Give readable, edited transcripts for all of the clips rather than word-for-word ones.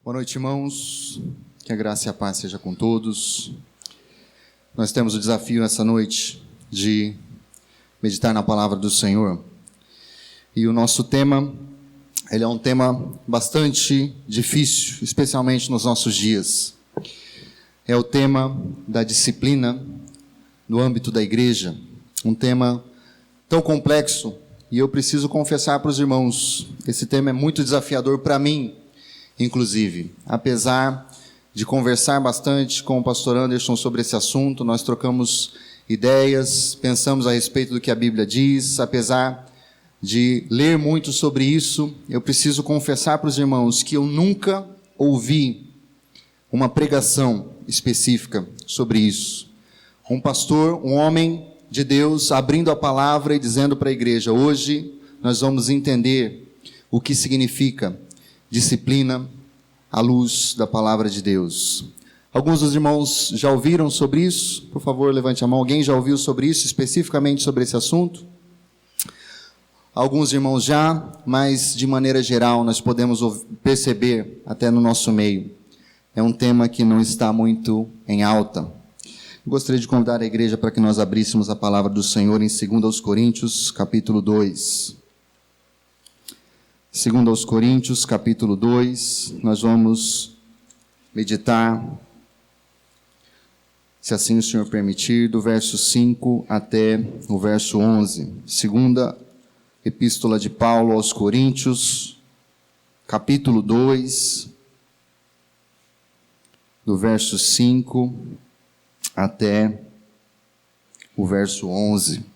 Boa noite, irmãos. Que a graça e a paz seja com todos. Nós temos o desafio essa noite de meditar na palavra do Senhor. E o nosso tema, ele é um tema bastante difícil, especialmente nos nossos dias. É o tema da disciplina no âmbito da igreja. Um tema tão complexo, e eu preciso confessar para os irmãos, esse tema é muito desafiador para mim, inclusive. Apesar de conversar bastante com o pastor Anderson sobre esse assunto, nós trocamos ideias, pensamos a respeito do que a Bíblia diz. Apesar de ler muito sobre isso, eu preciso confessar para os irmãos que eu nunca ouvi uma pregação específica sobre isso. Um pastor, um homem de Deus, abrindo a palavra e dizendo para a igreja: hoje nós vamos entender o que significa disciplina à luz da palavra de Deus. Alguns dos irmãos já ouviram sobre isso? Por favor, levante a mão. Alguém já ouviu sobre isso, especificamente sobre esse assunto? Alguns irmãos já, mas de maneira geral nós podemos perceber até no nosso meio. É um tema que não está muito em alta. Gostaria de convidar a igreja para que nós abríssemos a palavra do Senhor em 2 Coríntios, capítulo 2. 2 Coríntios, capítulo 2, nós vamos meditar, se assim o Senhor permitir, do verso 5 até o verso 11. Segunda Epístola de Paulo aos Coríntios, capítulo 2, do verso 5 até o verso 11.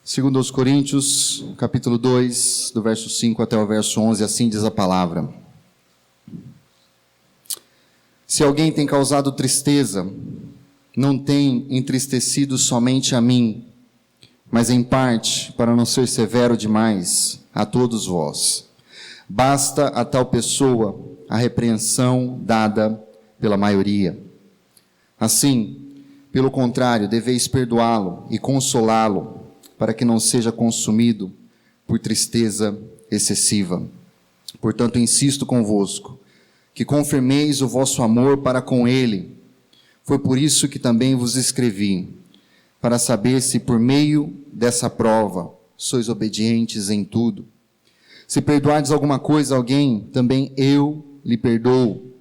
Segundo aos Coríntios, capítulo 2, do verso 5 até o verso 11, assim diz a palavra. Se alguém tem causado tristeza, não tem entristecido somente a mim, mas em parte, para não ser severo demais, a todos vós. Basta a tal pessoa a repreensão dada pela maioria. Assim, pelo contrário, deveis perdoá-lo e consolá-lo, para que não seja consumido por tristeza excessiva. Portanto, insisto convosco, que confirmeis o vosso amor para com ele. Foi por isso que também vos escrevi, para saber se por meio dessa prova sois obedientes em tudo. Se perdoardes alguma coisa a alguém, também eu lhe perdoo.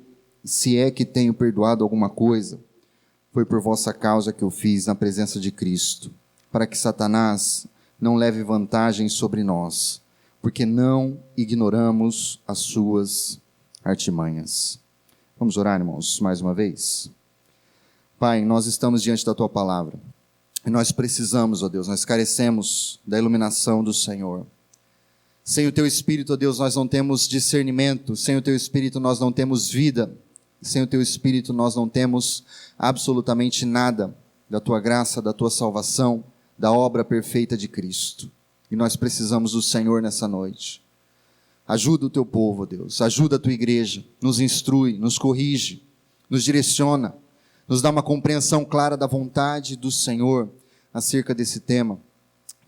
Se é que tenho perdoado alguma coisa, foi por vossa causa que eu fiz na presença de Cristo, para que Satanás não leve vantagem sobre nós, porque não ignoramos as suas artimanhas. Vamos orar, irmãos, mais uma vez? Pai, nós estamos diante da Tua palavra. E nós precisamos, ó Deus, nós carecemos da iluminação do Senhor. Sem o Teu Espírito, ó Deus, nós não temos discernimento. Sem o Teu Espírito, nós não temos vida. Sem o Teu Espírito, nós não temos absolutamente nada da Tua graça, da Tua salvação, da obra perfeita de Cristo. E nós precisamos do Senhor nessa noite. Ajuda o Teu povo, ó Deus. Ajuda a Tua igreja. Nos instrui, nos corrige, nos direciona. Nos dá uma compreensão clara da vontade do Senhor acerca desse tema,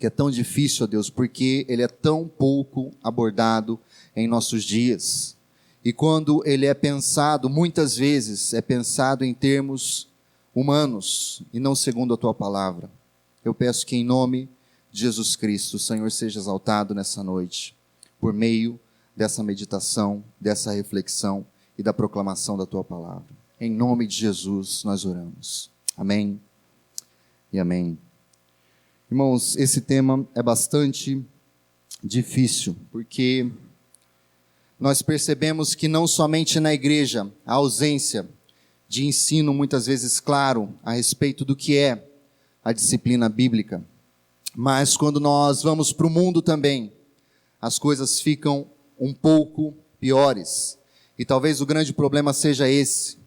que é tão difícil, ó Deus, porque ele é tão pouco abordado em nossos dias. E quando ele é pensado, muitas vezes é pensado em termos humanos e não segundo a Tua palavra. Eu peço que em nome de Jesus Cristo, o Senhor seja exaltado nessa noite, por meio dessa meditação, dessa reflexão e da proclamação da Tua palavra. Em nome de Jesus nós oramos. Amém e amém. Irmãos, esse tema é bastante difícil, porque nós percebemos que não somente na igreja há ausência de ensino muitas vezes claro a respeito do que é a disciplina bíblica, mas quando nós vamos para o mundo também, as coisas ficam um pouco piores. E talvez o grande problema seja esse.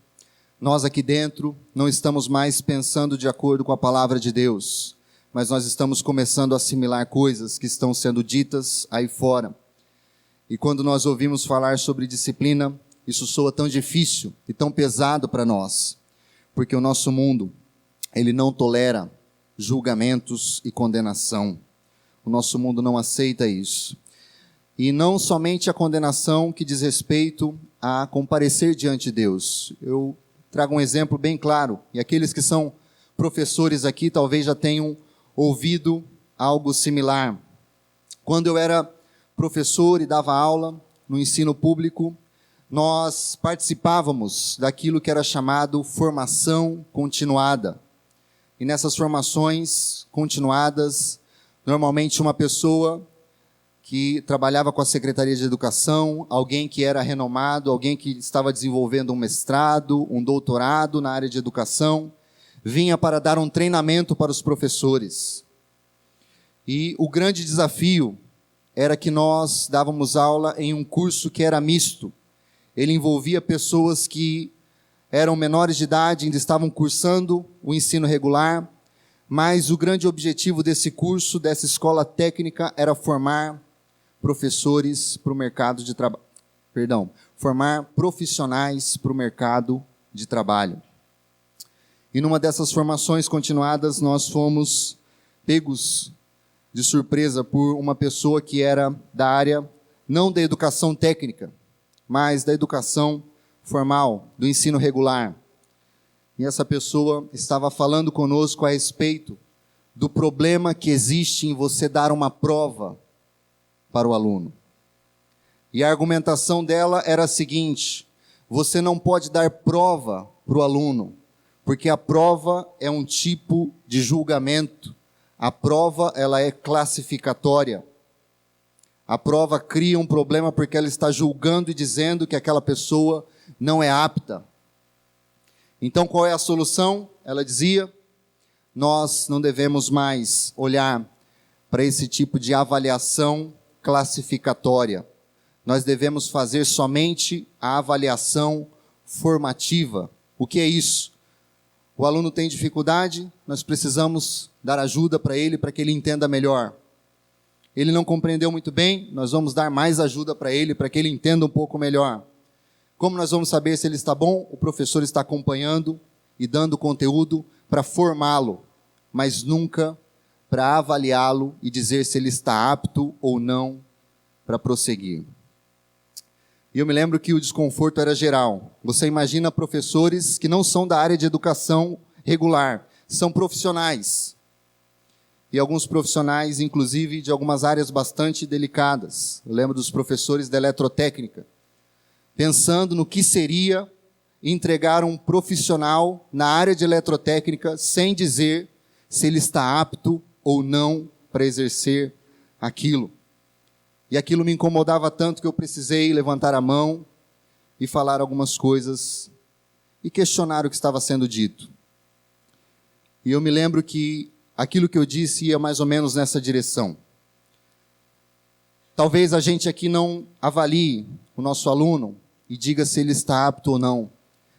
Nós aqui dentro não estamos mais pensando de acordo com a palavra de Deus, mas nós estamos começando a assimilar coisas que estão sendo ditas aí fora. E quando nós ouvimos falar sobre disciplina, isso soa tão difícil e tão pesado para nós, porque o nosso mundo, ele não tolera julgamentos e condenação. O nosso mundo não aceita isso. E não somente a condenação que diz respeito a comparecer diante de Deus. Eu trago um exemplo bem claro, e aqueles que são professores aqui talvez já tenham ouvido algo similar. Quando eu era professor e dava aula no ensino público, nós participávamos daquilo que era chamado formação continuada. E nessas formações continuadas, normalmente uma pessoa que trabalhava com a Secretaria de Educação, alguém que era renomado, alguém que estava desenvolvendo um mestrado, um doutorado na área de educação, vinha para dar um treinamento para os professores. E o grande desafio era que nós dávamos aula em um curso que era misto. Ele envolvia pessoas que eram menores de idade, ainda estavam cursando o ensino regular, mas o grande objetivo desse curso, dessa escola técnica, era formar professores para o mercado de trabalho. Formar profissionais para o mercado de trabalho. E numa dessas formações continuadas, nós fomos pegos de surpresa por uma pessoa que era da área, não da educação técnica, mas da educação formal, do ensino regular. E essa pessoa estava falando conosco a respeito do problema que existe em você dar uma prova para o aluno. E a argumentação dela era a seguinte: você não pode dar prova para o aluno, porque a prova é um tipo de julgamento. A prova, ela é classificatória. A prova cria um problema porque ela está julgando e dizendo que aquela pessoa não é apta. Então, qual é a solução? Ela dizia: nós não devemos mais olhar para esse tipo de avaliação classificatória. Nós devemos fazer somente a avaliação formativa. O que é isso? O aluno tem dificuldade, nós precisamos dar ajuda para ele que ele entenda melhor. Ele não compreendeu muito bem, nós vamos dar mais ajuda para ele que ele entenda um pouco melhor. Como nós vamos saber se ele está bom? O professor está acompanhando e dando conteúdo para formá-lo, mas nunca para avaliá-lo e dizer se ele está apto ou não para prosseguir. E eu me lembro que o desconforto era geral. Você imagina professores que não são da área de educação regular, são profissionais. E alguns profissionais, inclusive, de algumas áreas bastante delicadas. Eu lembro dos professores da eletrotécnica, pensando no que seria entregar um profissional na área de eletrotécnica sem dizer se ele está apto ou não para exercer aquilo. E aquilo me incomodava tanto que eu precisei levantar a mão e falar algumas coisas e questionar o que estava sendo dito. E eu me lembro que aquilo que eu disse ia mais ou menos nessa direção. Talvez a gente aqui não avalie o nosso aluno e diga se ele está apto ou não,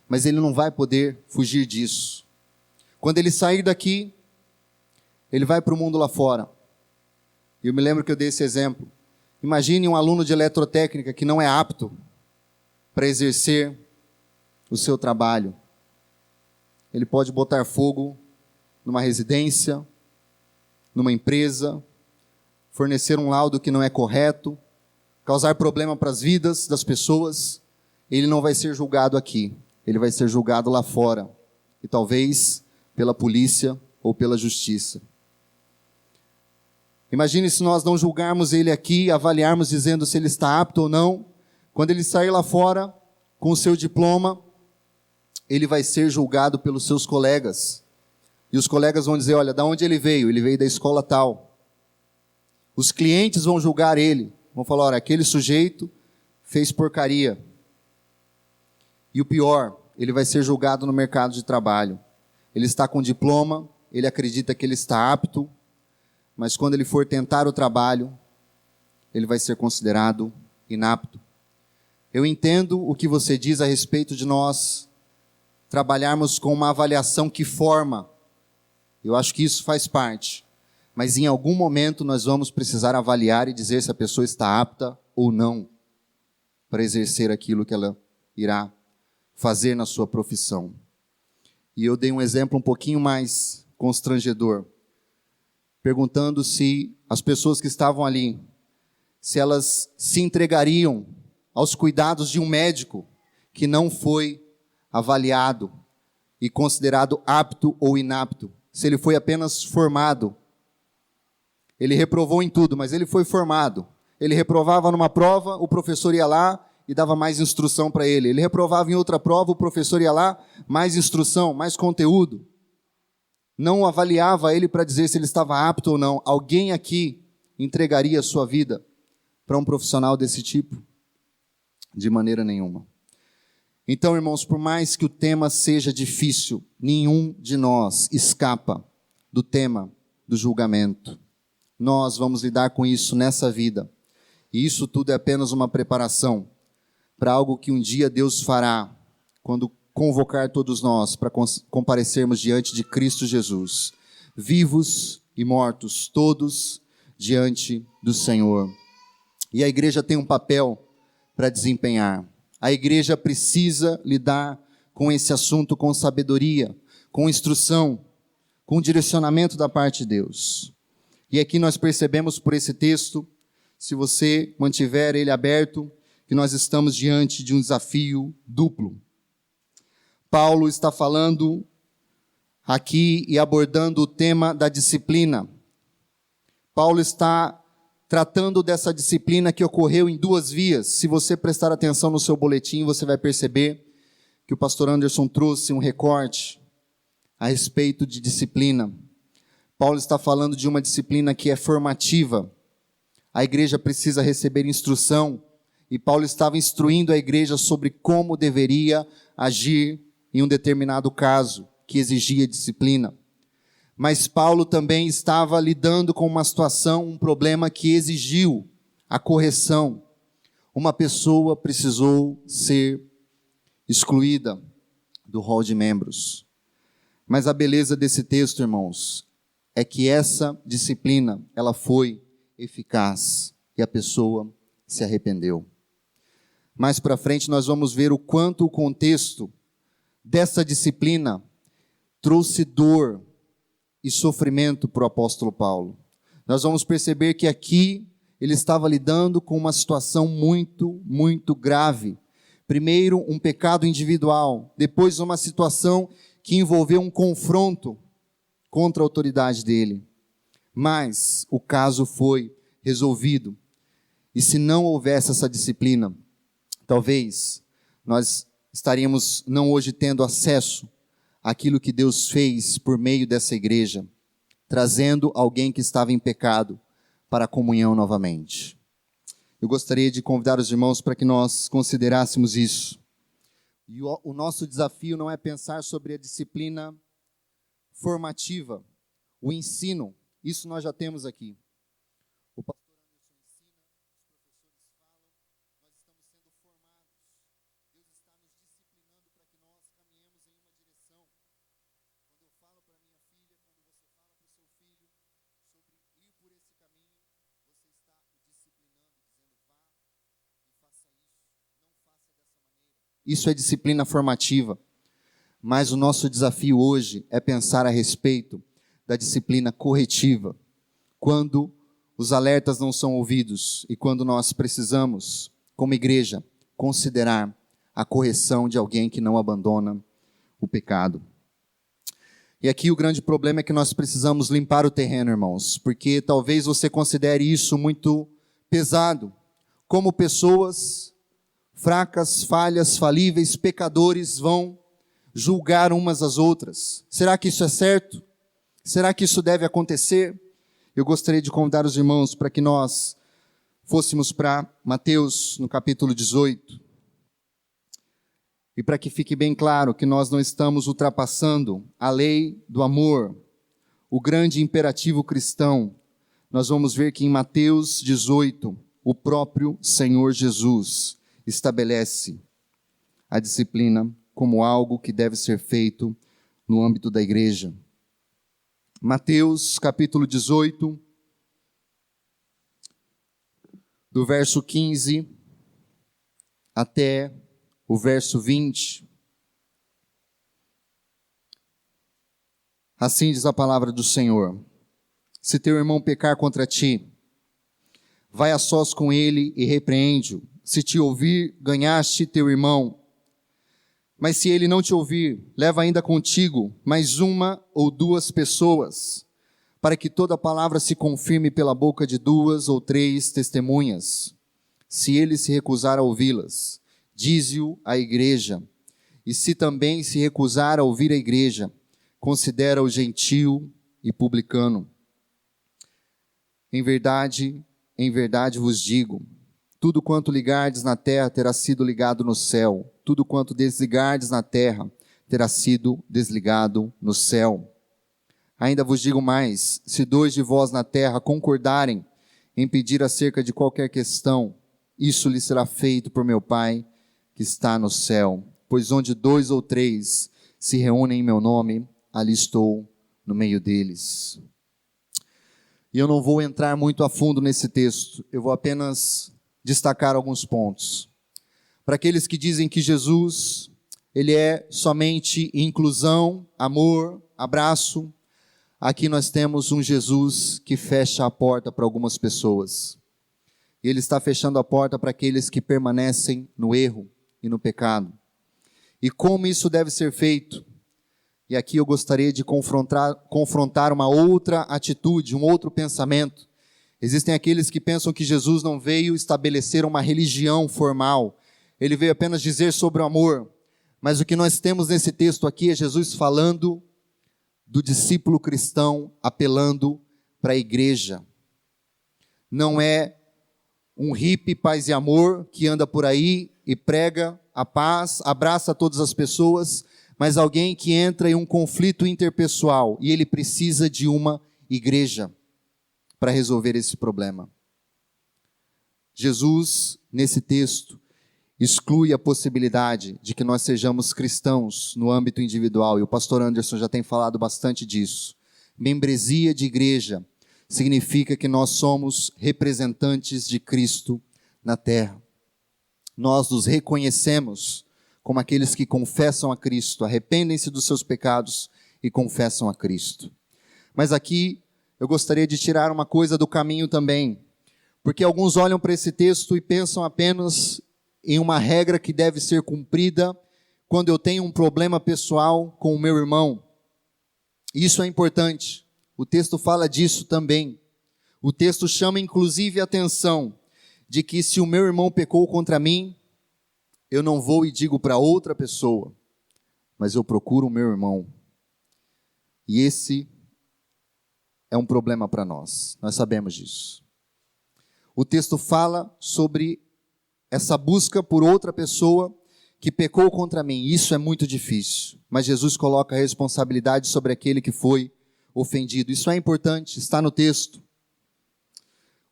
mas ele não vai poder fugir disso. Quando ele sair daqui, ele vai para o mundo lá fora. E eu me lembro que eu dei esse exemplo. Imagine um aluno de eletrotécnica que não é apto para exercer o seu trabalho. Ele pode botar fogo numa residência, numa empresa, fornecer um laudo que não é correto, causar problema para as vidas das pessoas. Ele não vai ser julgado aqui, ele vai ser julgado lá fora, e talvez pela polícia ou pela justiça. Imagine se nós não julgarmos ele aqui, avaliarmos dizendo se ele está apto ou não. Quando ele sair lá fora com o seu diploma, ele vai ser julgado pelos seus colegas. E os colegas vão dizer: olha, de onde ele veio? Ele veio da escola tal. Os clientes vão julgar ele. Vão falar: olha, aquele sujeito fez porcaria. E o pior, ele vai ser julgado no mercado de trabalho. Ele está com diploma, ele acredita que ele está apto, mas quando ele for tentar o trabalho, ele vai ser considerado inapto. Eu entendo o que você diz a respeito de nós trabalharmos com uma avaliação que forma. Eu acho que isso faz parte. Mas em algum momento nós vamos precisar avaliar e dizer se a pessoa está apta ou não para exercer aquilo que ela irá fazer na sua profissão. E eu dei um exemplo um pouquinho mais constrangedor. perguntando se as pessoas que estavam ali, se elas se entregariam aos cuidados de um médico que não foi avaliado e considerado apto ou inapto, se ele foi apenas formado. Ele reprovou em tudo, mas ele foi formado. Ele reprovava numa prova, o professor ia lá e dava mais instrução para ele. Ele reprovava em outra prova, o professor ia lá, mais instrução, mais conteúdo. Não avaliava ele para dizer se ele estava apto ou não. Alguém aqui entregaria a sua vida para um profissional desse tipo? De maneira nenhuma. Então, irmãos, por mais que o tema seja difícil, nenhum de nós escapa do tema do julgamento. Nós vamos lidar com isso nessa vida. E isso tudo é apenas uma preparação para algo que um dia Deus fará, quando convocar todos nós para comparecermos diante de Cristo Jesus, vivos e mortos, todos diante do Senhor. E a igreja tem um papel para desempenhar. A igreja precisa lidar com esse assunto com sabedoria, com instrução, com direcionamento da parte de Deus. E aqui nós percebemos por esse texto, se você mantiver ele aberto, que nós estamos diante de um desafio duplo. Paulo está falando aqui e abordando o tema da disciplina. Paulo está tratando dessa disciplina que ocorreu em duas vias. Se você prestar atenção no seu boletim, você vai perceber que o pastor Anderson trouxe um recorte a respeito de disciplina. Paulo está falando de uma disciplina que é formativa. A igreja precisa receber instrução, e Paulo estava instruindo a igreja sobre como deveria agir em um determinado caso que exigia disciplina. Mas Paulo também estava lidando com uma situação, um problema que exigiu a correção. Uma pessoa precisou ser excluída do rol de membros. Mas a beleza desse texto, irmãos, é que essa disciplina, ela foi eficaz e a pessoa se arrependeu. Mais para frente nós vamos ver o quanto o contexto dessa disciplina trouxe dor e sofrimento para o apóstolo Paulo. Nós vamos perceber que aqui ele estava lidando com uma situação muito, muito grave. Primeiro, um pecado individual. Depois, uma situação que envolveu um confronto contra a autoridade dele. Mas o caso foi resolvido. E se não houvesse essa disciplina, talvez nós estaríamos não hoje tendo acesso àquilo que Deus fez por meio dessa igreja, trazendo alguém que estava em pecado para a comunhão novamente. Eu gostaria de convidar os irmãos para que nós considerássemos isso. E o nosso desafio não é pensar sobre a disciplina formativa, o ensino, isso nós já temos aqui. O pastor Anderson ensina, os professores falam, nós estamos sendo formados. Deus está nos disciplinando para que nós caminhemos em uma direção. Quando eu falo para minha filha, quando você fala para o seu filho sobre ir por esse caminho, você está o disciplinando, dizendo vá e faça isso, não faça dessa maneira. Isso é disciplina formativa. Mas o nosso desafio hoje é pensar a respeito da disciplina corretiva, quando os alertas não são ouvidos e quando nós precisamos, como igreja, considerar a correção de alguém que não abandona o pecado. E aqui o grande problema é que nós precisamos limpar o terreno, irmãos, porque talvez você considere isso muito pesado, como pessoas fracas, falhas, falíveis, pecadores vão julgar umas às outras. Será que isso é certo? Será que isso deve acontecer? Eu gostaria de convidar os irmãos para que nós fôssemos para Mateus, no capítulo 18. E para que fique bem claro que nós não estamos ultrapassando a lei do amor, o grande imperativo cristão. Nós vamos ver que em Mateus 18, o próprio Senhor Jesus estabelece a disciplina como algo que deve ser feito no âmbito da igreja. Mateus capítulo 18, do verso 15 até o verso 20. Assim diz a palavra do Senhor. se teu irmão pecar contra ti, vai a sós com ele e repreende-o. Se te ouvir, ganhaste teu irmão. Mas se ele não te ouvir, leva ainda contigo mais uma ou duas pessoas, para que toda palavra se confirme pela boca de 2 ou 3 testemunhas. Se ele se recusar a ouvi-las, dize-o à igreja. E se também se recusar a ouvir a igreja, considera-o gentil e publicano. Em verdade vos digo, tudo quanto ligardes na terra terá sido ligado no céu, tudo quanto desligardes na terra terá sido desligado no céu. Ainda vos digo mais, se 2 de vós na terra concordarem em pedir acerca de qualquer questão, isso lhe será feito por meu Pai que está no céu. Pois onde 2 ou 3 se reúnem em meu nome, ali estou no meio deles. E eu não vou entrar muito a fundo nesse texto, eu vou apenas destacar alguns pontos. Para aqueles que dizem que Jesus, ele é somente inclusão, amor, abraço, aqui nós temos um Jesus que fecha a porta para algumas pessoas. E ele está fechando a porta para aqueles que permanecem no erro e no pecado. E como isso deve ser feito? E aqui eu gostaria de confrontar uma outra atitude, um outro pensamento. Existem aqueles que pensam que Jesus não veio estabelecer uma religião formal. Ele veio apenas dizer sobre o amor. Mas o que nós temos nesse texto aqui é Jesus falando do discípulo cristão, apelando para a igreja. Não é um hippie paz e amor que anda por aí e prega a paz, abraça todas as pessoas, mas alguém que entra em um conflito interpessoal e ele precisa de uma igreja para resolver esse problema. Jesus, nesse texto, exclui a possibilidade de que nós sejamos cristãos no âmbito individual, e o pastor Anderson já tem falado bastante disso. Membresia de igreja significa que nós somos representantes de Cristo na terra. Nós nos reconhecemos como aqueles que confessam a Cristo, arrependem-se dos seus pecados e confessam a Cristo. Mas aqui eu gostaria de tirar uma coisa do caminho também, porque alguns olham para esse texto e pensam apenas em uma regra que deve ser cumprida quando eu tenho um problema pessoal com o meu irmão. Isso é importante. O texto fala disso também. O texto chama inclusive a atenção de que se o meu irmão pecou contra mim, eu não vou e digo para outra pessoa, mas eu procuro o meu irmão. E esse é um problema para nós. Nós sabemos disso. O texto fala sobre essa busca por outra pessoa que pecou contra mim. Isso é muito difícil. Mas Jesus coloca a responsabilidade sobre aquele que foi ofendido. Isso é importante, está no texto.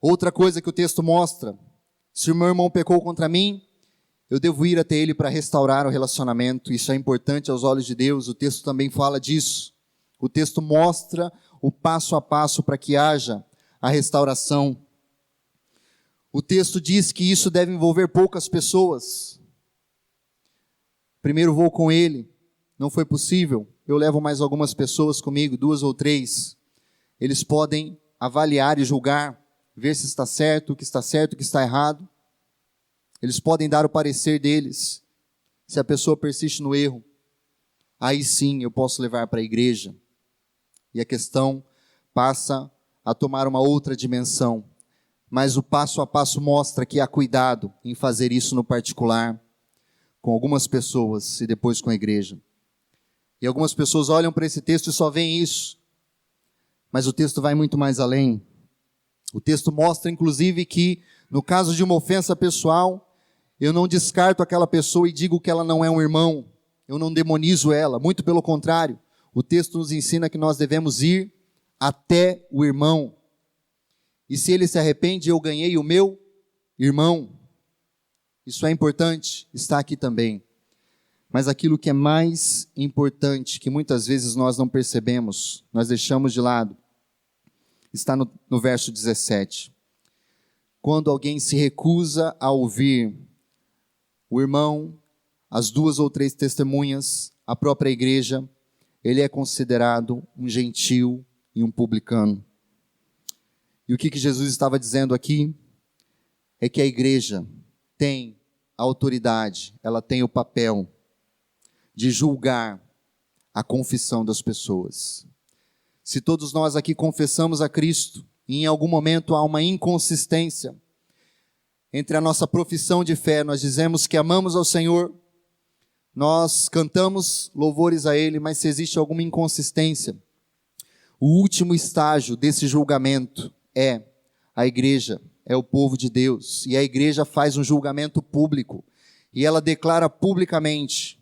Outra coisa que o texto mostra, se o meu irmão pecou contra mim, eu devo ir até ele para restaurar o relacionamento. Isso é importante aos olhos de Deus. O texto também fala disso. O texto mostra o passo a passo para que haja a restauração. O texto diz que isso deve envolver poucas pessoas. Primeiro vou com ele, não foi possível, eu levo mais algumas pessoas comigo, 2 ou 3. Eles podem avaliar e julgar, ver se está certo, o que está errado. Eles podem dar o parecer deles. Se a pessoa persiste no erro, aí sim eu posso levar para a igreja. E a questão passa a tomar uma outra dimensão. Mas o passo a passo mostra que há cuidado em fazer isso no particular, com algumas pessoas e depois com a igreja. E algumas pessoas olham para esse texto e só veem isso. Mas o texto vai muito mais além. O texto mostra, inclusive, que no caso de uma ofensa pessoal, eu não descarto aquela pessoa e digo que ela não é um irmão. Eu não demonizo ela, muito pelo contrário. O texto nos ensina que nós devemos ir até o irmão. E se ele se arrepende, eu ganhei o meu irmão. Isso é importante, está aqui também. Mas aquilo que é mais importante, que muitas vezes nós não percebemos, nós deixamos de lado, está no verso 17. Quando alguém se recusa a ouvir o irmão, as 2 ou 3 testemunhas, a própria igreja, ele é considerado um gentil e um publicano. E o que Jesus estava dizendo aqui é que a igreja tem a autoridade, ela tem o papel de julgar a confissão das pessoas. Se todos nós aqui confessamos a Cristo, e em algum momento há uma inconsistência entre a nossa profissão de fé, nós dizemos que amamos ao Senhor, nós cantamos louvores a Ele, mas se existe alguma inconsistência, o último estágio desse julgamento é a igreja, é o povo de Deus, e a igreja faz um julgamento público, e ela declara publicamente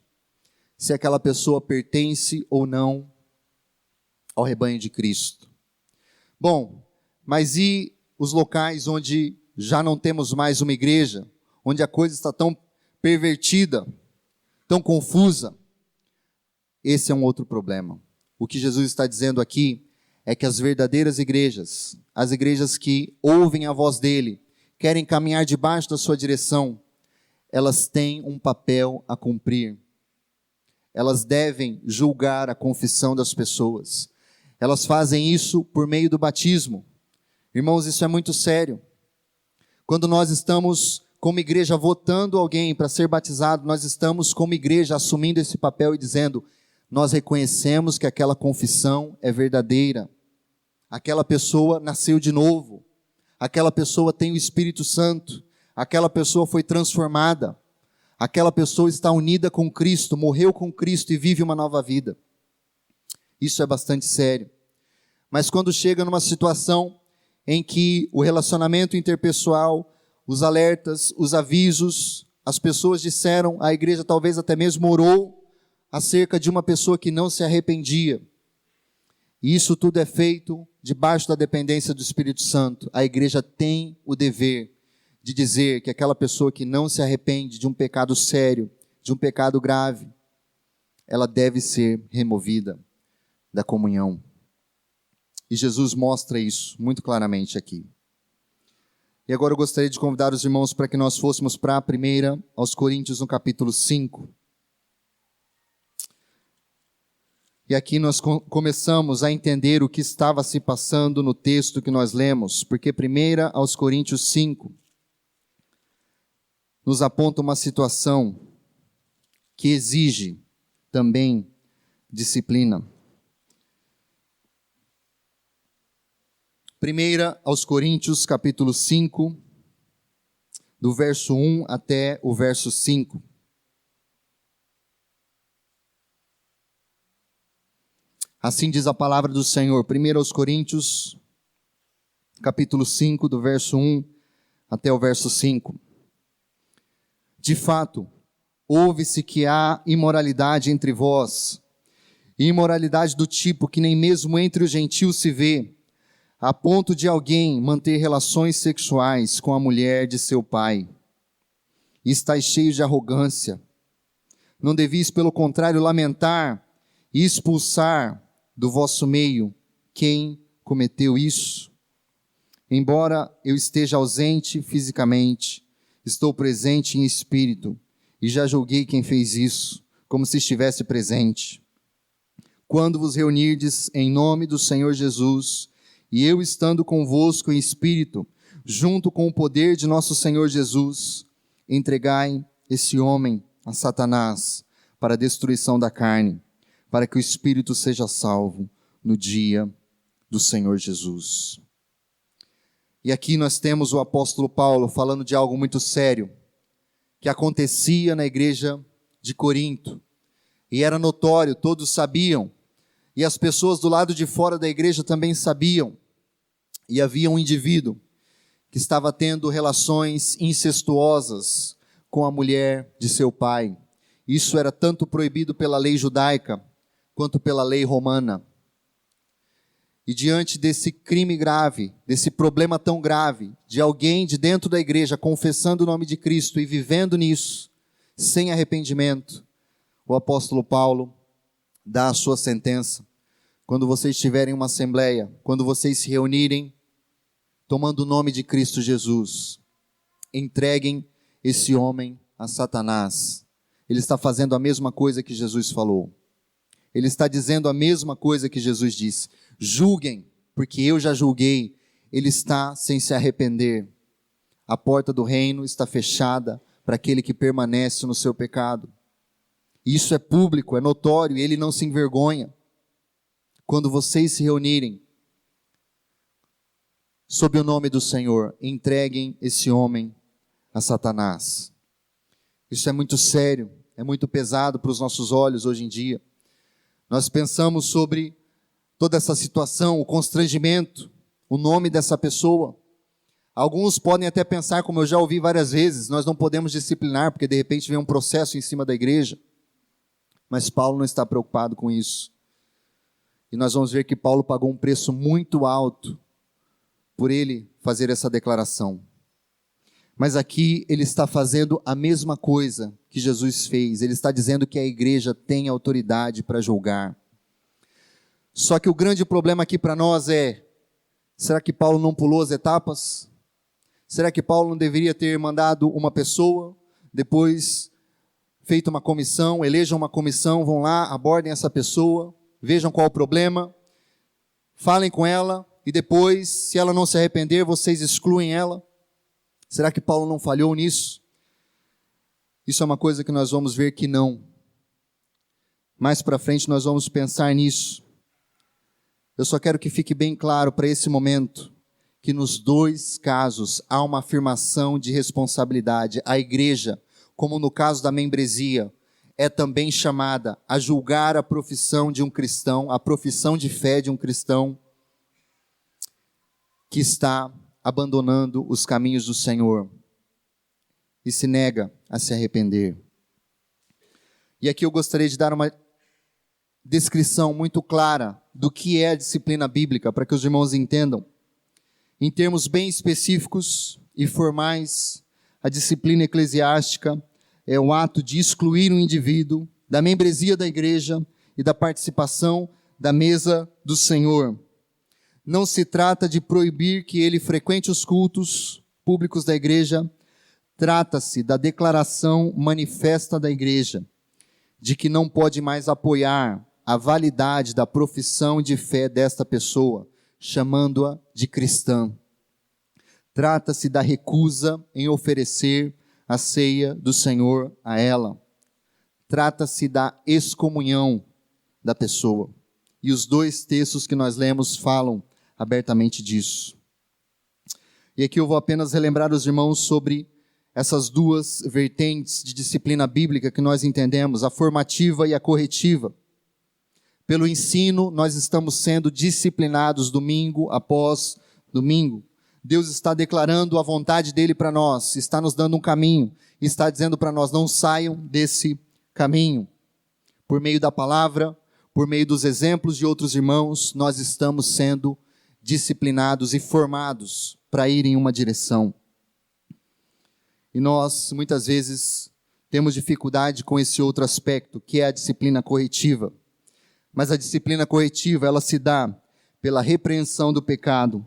se aquela pessoa pertence ou não ao rebanho de Cristo. Bom, mas e os locais onde já não temos mais uma igreja, onde a coisa está tão pervertida, tão confusa? Esse é um outro problema. O que Jesus está dizendo aqui é que as verdadeiras igrejas, as igrejas que ouvem a voz dele, querem caminhar debaixo da sua direção, elas têm um papel a cumprir. Elas devem julgar a confissão das pessoas. Elas fazem isso por meio do batismo. Irmãos, isso é muito sério. Quando nós estamos como igreja votando alguém para ser batizado, nós estamos como igreja assumindo esse papel e dizendo: nós reconhecemos que aquela confissão é verdadeira. Aquela pessoa nasceu de novo. Aquela pessoa tem o Espírito Santo. Aquela pessoa foi transformada. Aquela pessoa está unida com Cristo, morreu com Cristo e vive uma nova vida. Isso é bastante sério. Mas quando chega numa situação em que o relacionamento interpessoal, os alertas, os avisos, as pessoas disseram, a igreja talvez até mesmo orou acerca de uma pessoa que não se arrependia. E isso tudo é feito debaixo da dependência do Espírito Santo. A igreja tem o dever de dizer que aquela pessoa que não se arrepende de um pecado sério, de um pecado grave, ela deve ser removida da comunhão. E Jesus mostra isso muito claramente aqui. E agora eu gostaria de convidar os irmãos para que nós fôssemos para a 1 aos Coríntios, no capítulo 5. E aqui nós começamos a entender o que estava se passando no texto que nós lemos, porque 1 aos Coríntios 5 nos aponta uma situação que exige também disciplina. 1 aos Coríntios, capítulo 5, do verso 1 até o verso 5. Assim diz a palavra do Senhor. 1 aos Coríntios, capítulo 5, do verso 1 até o verso 5. De fato, ouve-se que há imoralidade entre vós, e imoralidade do tipo que nem mesmo entre os gentios se vê, a ponto de alguém manter relações sexuais com a mulher de seu pai. E estáis cheios de arrogância. Não devis, pelo contrário, lamentar e expulsar do vosso meio quem cometeu isso. Embora eu esteja ausente fisicamente, estou presente em espírito, e já julguei quem fez isso, como se estivesse presente. Quando vos reunirdes em nome do Senhor Jesus, e eu estando convosco em espírito, junto com o poder de nosso Senhor Jesus, entregai esse homem a Satanás para a destruição da carne, para que o espírito seja salvo no dia do Senhor Jesus. E aqui nós temos o apóstolo Paulo falando de algo muito sério, que acontecia na igreja de Corinto, e era notório, todos sabiam, e as pessoas do lado de fora da igreja também sabiam, e havia um indivíduo que estava tendo relações incestuosas com a mulher de seu pai. Isso era tanto proibido pela lei judaica, quanto pela lei romana. E diante desse crime grave, desse problema tão grave, de alguém de dentro da igreja confessando o nome de Cristo e vivendo nisso, sem arrependimento, o apóstolo Paulo dá a sua sentença. Quando vocês tiverem uma assembleia, quando vocês se reunirem, tomando o nome de Cristo Jesus, entreguem esse homem a Satanás. Ele está fazendo a mesma coisa que Jesus falou. Ele está dizendo a mesma coisa que Jesus disse. Julguem, porque eu já julguei. ele está sem se arrepender. A porta do reino está fechada para aquele que permanece no seu pecado. Isso é público, é notório, e ele não se envergonha. Quando vocês se reunirem sob o nome do Senhor, entreguem esse homem a Satanás. Isso é muito sério, é muito pesado para os nossos olhos hoje em dia. Nós pensamos sobre toda essa situação, o constrangimento, o nome dessa pessoa. Alguns podem até pensar, como eu já ouvi várias vezes, nós não podemos disciplinar, porque de repente vem um processo em cima da igreja. Mas Paulo não está preocupado com isso. E nós vamos ver que Paulo pagou um preço muito alto por ele fazer essa declaração. Mas aqui ele está fazendo a mesma coisa que Jesus fez. Ele está dizendo que a igreja tem autoridade para julgar. Só que o grande problema aqui para nós é, será que Paulo não pulou as etapas? Será que Paulo não deveria ter mandado uma pessoa, depois feito uma comissão, elejam uma comissão, vão lá, abordem essa pessoa, vejam qual o problema, falem com ela, e depois, se ela não se arrepender, vocês excluem ela? Será que Paulo não falhou nisso? Isso é uma coisa que nós vamos ver que não. Mais para frente nós vamos pensar nisso. Eu só quero que fique bem claro para esse momento, que nos dois casos há uma afirmação de responsabilidade. A igreja, como no caso da membresia, é também chamada a julgar a profissão de um cristão, a profissão de fé de um cristão que está abandonando os caminhos do Senhor e se nega a se arrepender. E aqui eu gostaria de dar uma descrição muito clara do que é a disciplina bíblica, para que os irmãos entendam. Em termos bem específicos e formais, a disciplina eclesiástica é o ato de excluir um indivíduo da membresia da igreja e da participação da mesa do Senhor. Não se trata de proibir que ele frequente os cultos públicos da igreja, trata-se da declaração manifesta da igreja, de que não pode mais apoiar a validade da profissão de fé desta pessoa, chamando-a de cristã. Trata-se da recusa em oferecer a ceia do Senhor a ela. Trata-se da excomunhão da pessoa. E os dois textos que nós lemos falam abertamente disso. E aqui eu vou apenas relembrar os irmãos sobre essas duas vertentes de disciplina bíblica que nós entendemos, a formativa e a corretiva. Pelo ensino, nós estamos sendo disciplinados domingo após domingo. Deus está declarando a vontade dele para nós, está nos dando um caminho, está dizendo para nós, não saiam desse caminho. Por meio da palavra, por meio dos exemplos de outros irmãos, nós estamos sendo disciplinados e formados para ir em uma direção. E nós, muitas vezes, temos dificuldade com esse outro aspecto, que é a disciplina corretiva. Mas a disciplina corretiva, ela se dá pela repreensão do pecado,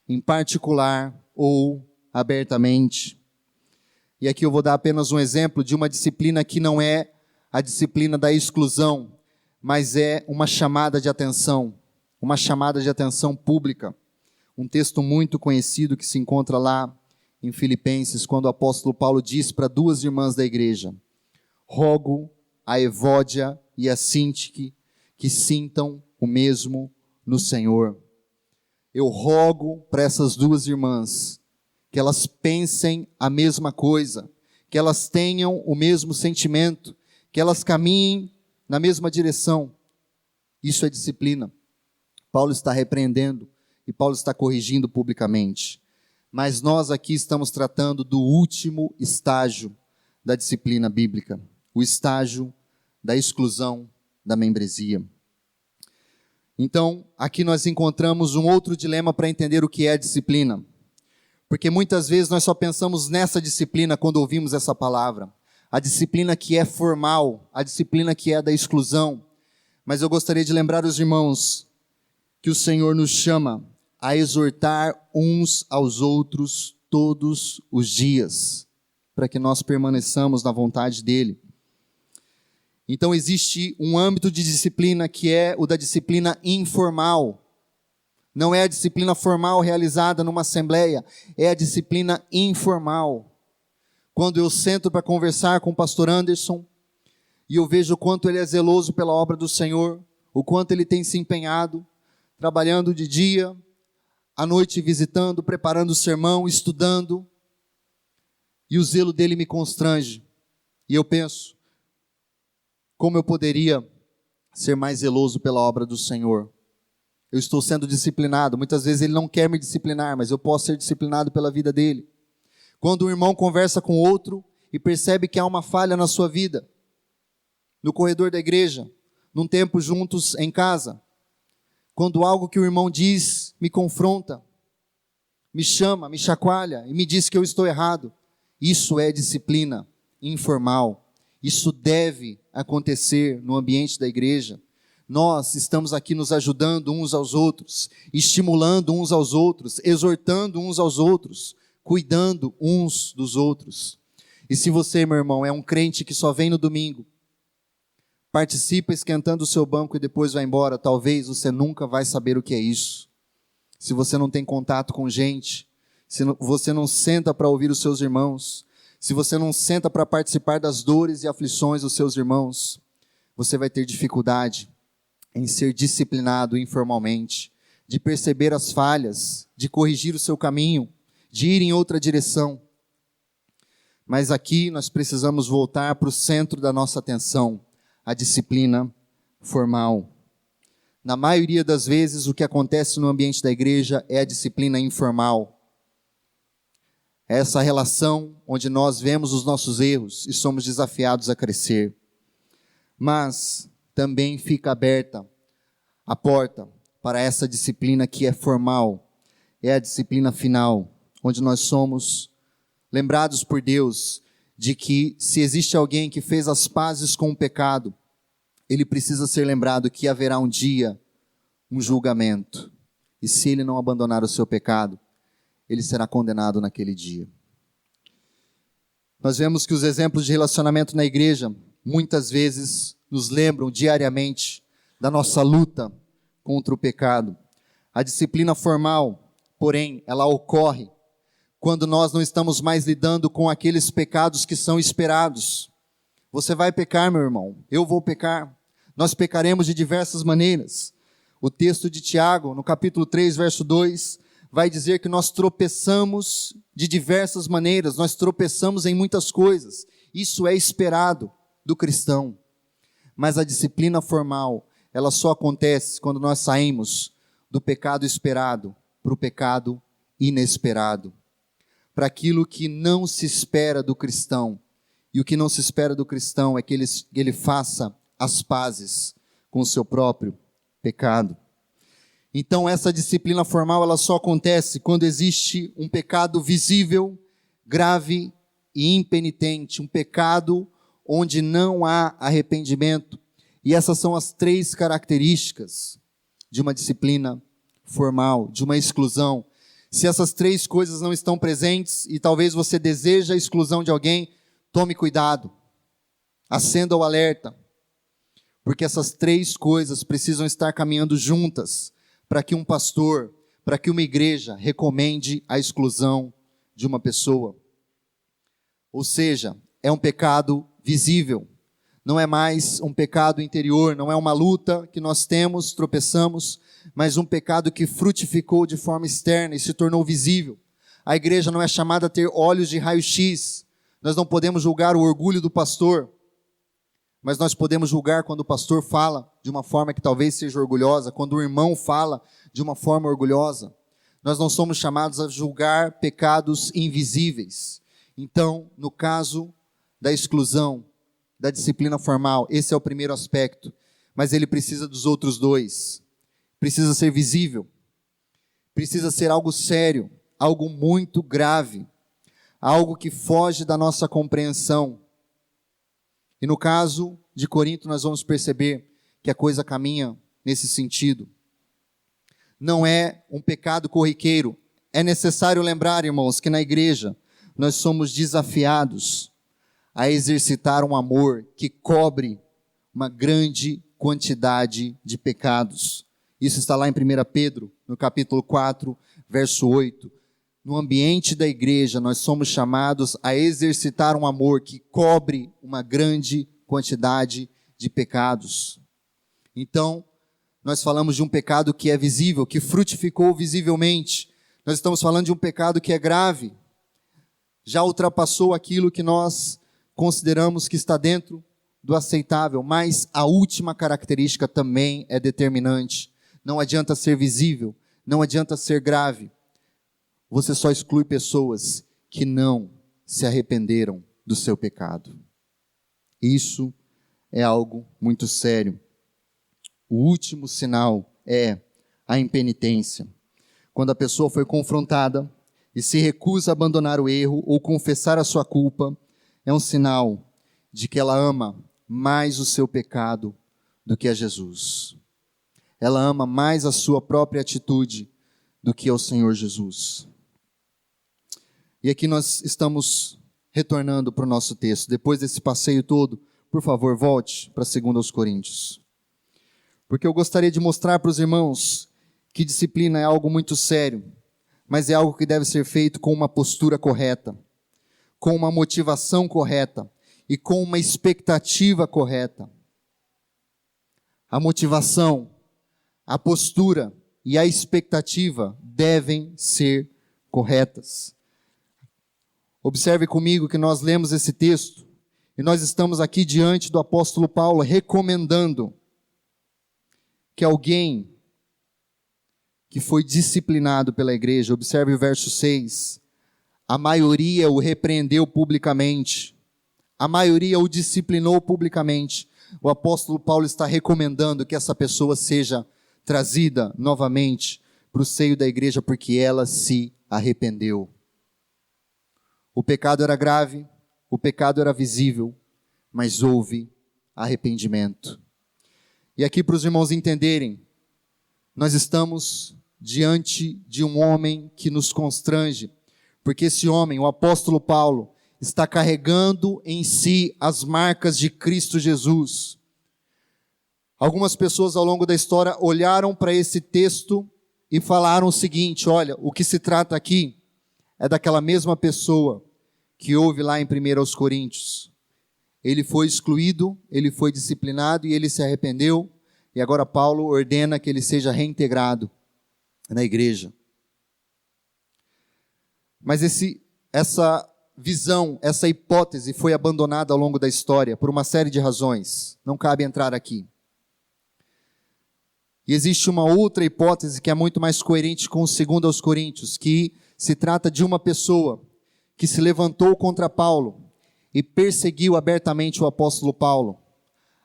em particular ou abertamente. E aqui eu vou dar apenas um exemplo de uma disciplina que não é a disciplina da exclusão, mas é uma chamada de atenção pública. Um texto muito conhecido que se encontra lá em Filipenses, quando o apóstolo Paulo diz para duas irmãs da igreja: rogo a Evódia e a Sintique que sintam o mesmo no Senhor. Eu rogo para essas duas irmãs que elas pensem a mesma coisa, que elas tenham o mesmo sentimento, que elas caminhem na mesma direção. Isso é disciplina. Paulo está repreendendo e Paulo está corrigindo publicamente. Mas nós aqui estamos tratando do último estágio da disciplina bíblica, o estágio da exclusão da membresia. Então, aqui nós encontramos um outro dilema para entender o que é a disciplina. Porque muitas vezes nós só pensamos nessa disciplina quando ouvimos essa palavra. A disciplina que é formal, a disciplina que é da exclusão. Mas eu gostaria de lembrar os irmãos que o Senhor nos chama a exortar uns aos outros todos os dias, para que nós permaneçamos na vontade dEle. Então existe um âmbito de disciplina que é o da disciplina informal. Não é a disciplina formal realizada numa assembleia, é a disciplina informal. Quando eu sento para conversar com o pastor Anderson, e eu vejo o quanto ele é zeloso pela obra do Senhor, o quanto ele tem se empenhado, trabalhando de dia, à noite visitando, preparando o sermão, estudando, e o zelo dele me constrange. E eu penso, como eu poderia ser mais zeloso pela obra do Senhor? Eu estou sendo disciplinado, muitas vezes ele não quer me disciplinar, mas eu posso ser disciplinado pela vida dele. Quando um irmão conversa com outro e percebe que há uma falha na sua vida, no corredor da igreja, num tempo juntos em casa, quando algo que o irmão diz me confronta, me chama, me chacoalha e me diz que eu estou errado, isso é disciplina informal. Isso deve acontecer no ambiente da igreja. Nós estamos aqui nos ajudando uns aos outros, estimulando uns aos outros, exortando uns aos outros, cuidando uns dos outros. E se você, meu irmão, é um crente que só vem no domingo, participa esquentando o seu banco e depois vai embora, talvez você nunca vai saber o que é isso. Se você não tem contato com gente, se você não senta para ouvir os seus irmãos, se você não senta para participar das dores e aflições dos seus irmãos, você vai ter dificuldade em ser disciplinado informalmente, de perceber as falhas, de corrigir o seu caminho, de ir em outra direção. Mas aqui nós precisamos voltar para o centro da nossa atenção, a disciplina formal. Na maioria das vezes, o que acontece no ambiente da igreja é a disciplina informal. É essa relação onde nós vemos os nossos erros e somos desafiados a crescer. Mas também fica aberta a porta para essa disciplina que é formal. É a disciplina final, onde nós somos lembrados por Deus de que se existe alguém que fez as pazes com o pecado, ele precisa ser lembrado que haverá um dia, um julgamento. E se ele não abandonar o seu pecado, ele será condenado naquele dia. Nós vemos que os exemplos de relacionamento na igreja, muitas vezes, nos lembram diariamente da nossa luta contra o pecado. A disciplina formal, porém, ela ocorre quando nós não estamos mais lidando com aqueles pecados que são esperados. Você vai pecar, meu irmão, eu vou pecar. Nós pecaremos de diversas maneiras. O texto de Tiago, no capítulo 3, verso 2, vai dizer que nós tropeçamos de diversas maneiras, nós tropeçamos em muitas coisas. Isso é esperado do cristão. Mas a disciplina formal, ela só acontece quando nós saímos do pecado esperado para o pecado inesperado. Para aquilo que não se espera do cristão. E o que não se espera do cristão é que ele faça as pazes com o seu próprio pecado. Então essa disciplina formal, ela só acontece quando existe um pecado visível, grave e impenitente, um pecado onde não há arrependimento. E essas são as 3 características de uma disciplina formal, de uma exclusão. Se essas 3 coisas não estão presentes e talvez você deseja a exclusão de alguém, tome cuidado, acenda o alerta, porque essas 3 coisas precisam estar caminhando juntas para que um pastor, para que uma igreja recomende a exclusão de uma pessoa. Ou seja, é um pecado visível, não é mais um pecado interior, não é uma luta que nós temos, tropeçamos, mas um pecado que frutificou de forma externa e se tornou visível. A igreja não é chamada a ter olhos de raio-x, nós não podemos julgar o orgulho do pastor, mas nós podemos julgar quando o pastor fala de uma forma que talvez seja orgulhosa, quando o irmão fala de uma forma orgulhosa. Nós não somos chamados a julgar pecados invisíveis. Então, no caso da exclusão, da disciplina formal, esse é o primeiro aspecto, mas ele precisa dos outros 2. Precisa ser visível, precisa ser algo sério, algo muito grave, algo que foge da nossa compreensão. E no caso de Corinto, nós vamos perceber que a coisa caminha nesse sentido. Não é um pecado corriqueiro. É necessário lembrar, irmãos, que na igreja nós somos desafiados a exercitar um amor que cobre uma grande quantidade de pecados. Isso está lá em 1 Pedro, no capítulo 4, verso 8. No ambiente da igreja, nós somos chamados a exercitar um amor que cobre uma grande quantidade de pecados. Então, nós falamos de um pecado que é visível, que frutificou visivelmente. Nós estamos falando de um pecado que é grave, já ultrapassou aquilo que nós consideramos que está dentro do aceitável, mas a última característica também é determinante. Não adianta ser visível, não adianta ser grave. Você só exclui pessoas que não se arrependeram do seu pecado. Isso é algo muito sério. O último sinal é a impenitência. Quando a pessoa foi confrontada e se recusa a abandonar o erro ou confessar a sua culpa, é um sinal de que ela ama mais o seu pecado do que a Jesus. Ela ama mais a sua própria atitude do que ao Senhor Jesus. E aqui nós estamos retornando para o nosso texto. Depois desse passeio todo, por favor, volte para 2 Coríntios. Porque eu gostaria de mostrar para os irmãos que disciplina é algo muito sério, mas é algo que deve ser feito com uma postura correta, com uma motivação correta e com uma expectativa correta. A motivação, a postura e a expectativa devem ser corretas. Observe comigo que nós lemos esse texto e nós estamos aqui diante do apóstolo Paulo recomendando que alguém que foi disciplinado pela igreja, observe o verso 6, a maioria o repreendeu publicamente, a maioria o disciplinou publicamente. O apóstolo Paulo está recomendando que essa pessoa seja trazida novamente para o seio da igreja porque ela se arrependeu. O pecado era grave, o pecado era visível, mas houve arrependimento. E aqui para os irmãos entenderem, nós estamos diante de um homem que nos constrange, porque esse homem, o apóstolo Paulo, está carregando em si as marcas de Cristo Jesus. Algumas pessoas ao longo da história olharam para esse texto e falaram o seguinte: olha, o que se trata aqui é daquela mesma pessoa que houve lá em 1 Coríntios. Ele foi excluído, ele foi disciplinado e ele se arrependeu. E agora Paulo ordena que ele seja reintegrado na igreja. Mas essa visão, essa hipótese foi abandonada ao longo da história por uma série de razões. Não cabe entrar aqui. E existe uma outra hipótese que é muito mais coerente com o 2 Coríntios, que se trata de uma pessoa que se levantou contra Paulo e perseguiu abertamente o apóstolo Paulo,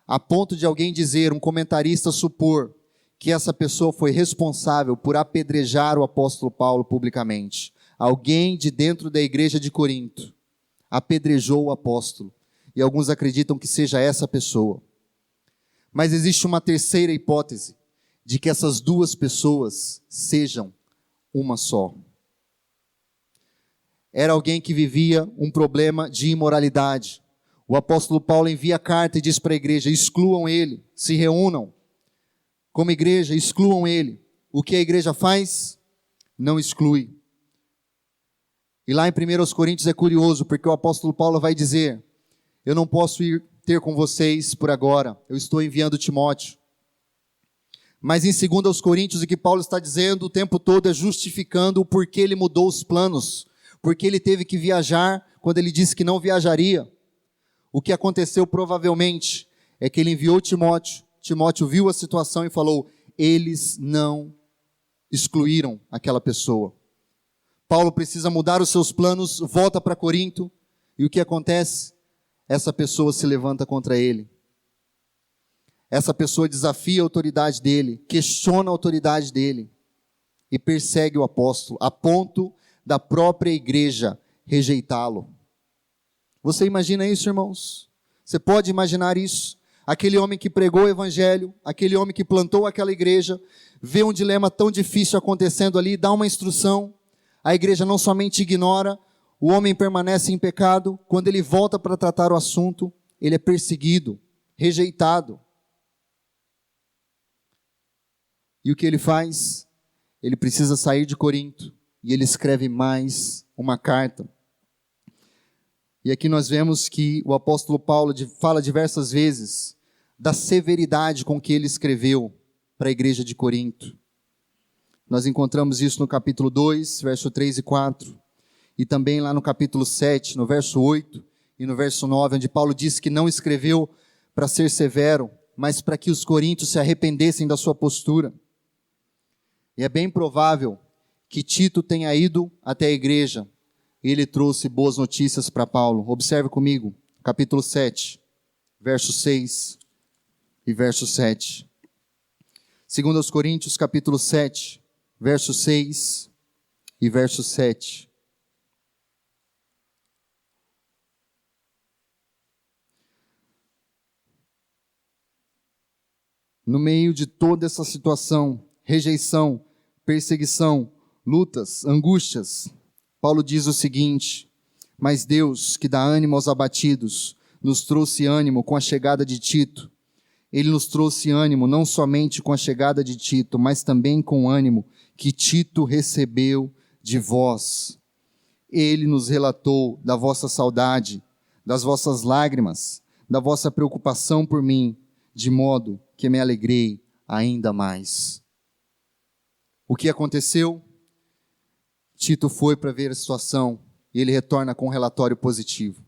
a ponto de alguém dizer, um comentarista supor, que essa pessoa foi responsável por apedrejar o apóstolo Paulo publicamente. Alguém de dentro da igreja de Corinto apedrejou o apóstolo, e alguns acreditam que seja essa pessoa. Mas existe uma terceira hipótese, de que essas duas pessoas sejam uma só. Era alguém que vivia um problema de imoralidade. O apóstolo Paulo envia carta e diz para a igreja: excluam ele, se reúnam como igreja, excluam ele. O que a igreja faz? Não exclui. E lá em 1 Coríntios é curioso, porque o apóstolo Paulo vai dizer: eu não posso ir ter com vocês por agora, eu estou enviando Timóteo. Mas em 2 Coríntios, o que Paulo está dizendo o tempo todo é justificando o porquê ele mudou os planos, porque ele teve que viajar quando ele disse que não viajaria. O que aconteceu provavelmente é que ele enviou Timóteo, Timóteo viu a situação e falou: eles não excluíram aquela pessoa. Paulo precisa mudar os seus planos, volta para Corinto, e o que acontece? Essa pessoa se levanta contra ele. Essa pessoa desafia a autoridade dele, questiona a autoridade dele e persegue o apóstolo, a ponto da própria igreja rejeitá-lo. Você imagina isso, irmãos? Você pode imaginar isso? Aquele homem que pregou o evangelho, aquele homem que plantou aquela igreja, vê um dilema tão difícil acontecendo ali, dá uma instrução, a igreja não somente ignora, o homem permanece em pecado, quando ele volta para tratar o assunto, ele é perseguido, rejeitado. E o que ele faz? ele precisa sair de Corinto e ele escreve mais uma carta. E aqui nós vemos que o apóstolo Paulo fala diversas vezes da severidade com que ele escreveu para a igreja de Corinto. Nós encontramos isso no capítulo 2, verso 3 e 4, e também lá no capítulo 7, no verso 8 e no verso 9, onde Paulo diz que não escreveu para ser severo, mas para que os coríntios se arrependessem da sua postura. E é bem provável que Tito tenha ido até a igreja e ele trouxe boas notícias para Paulo. Observe comigo, capítulo 7, verso 6 e verso 7. Segundo aos Coríntios, capítulo 7, verso 6 e verso 7. No meio de toda essa situação, rejeição, perseguição, lutas, angústias, Paulo diz o seguinte: mas Deus, que dá ânimo aos abatidos, nos trouxe ânimo com a chegada de Tito. Ele nos trouxe ânimo não somente com a chegada de Tito, mas também com o ânimo que Tito recebeu de vós. Ele nos relatou da vossa saudade, das vossas lágrimas, da vossa preocupação por mim, de modo que me alegrei ainda mais. O que aconteceu? Tito foi para ver a situação e ele retorna com um relatório positivo.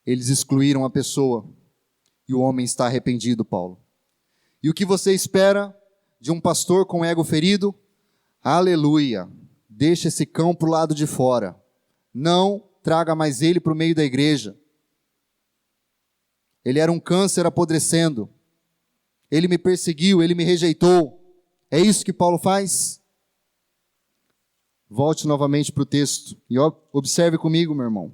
Eles excluíram a pessoa e o homem está arrependido, Paulo. E o que você espera de um pastor com ego ferido? Aleluia! Deixa esse cão para o lado de fora. Não traga mais ele para o meio da igreja. Ele era um câncer apodrecendo. Ele me perseguiu, ele me rejeitou. É isso que Paulo faz? Volte novamente para o texto e observe comigo, meu irmão.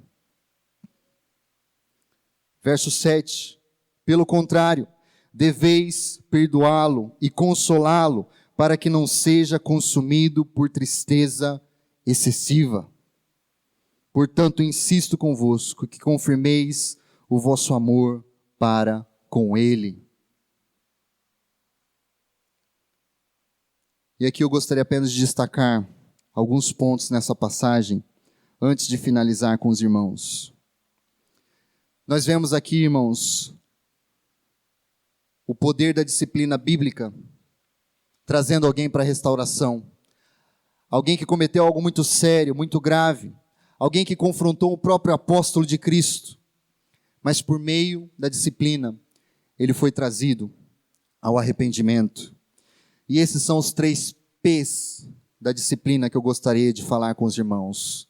Verso 7. Pelo contrário, deveis perdoá-lo e consolá-lo, para que não seja consumido por tristeza excessiva. Portanto, insisto convosco que confirmeis o vosso amor para com ele. E aqui eu gostaria apenas de destacar alguns pontos nessa passagem, antes de finalizar com os irmãos. Nós vemos aqui, irmãos, o poder da disciplina bíblica, trazendo alguém para a restauração. Alguém que cometeu algo muito sério, muito grave. Alguém que confrontou o próprio apóstolo de Cristo. Mas por meio da disciplina, ele foi trazido ao arrependimento. E esses são os 3 P's da disciplina que eu gostaria de falar com os irmãos.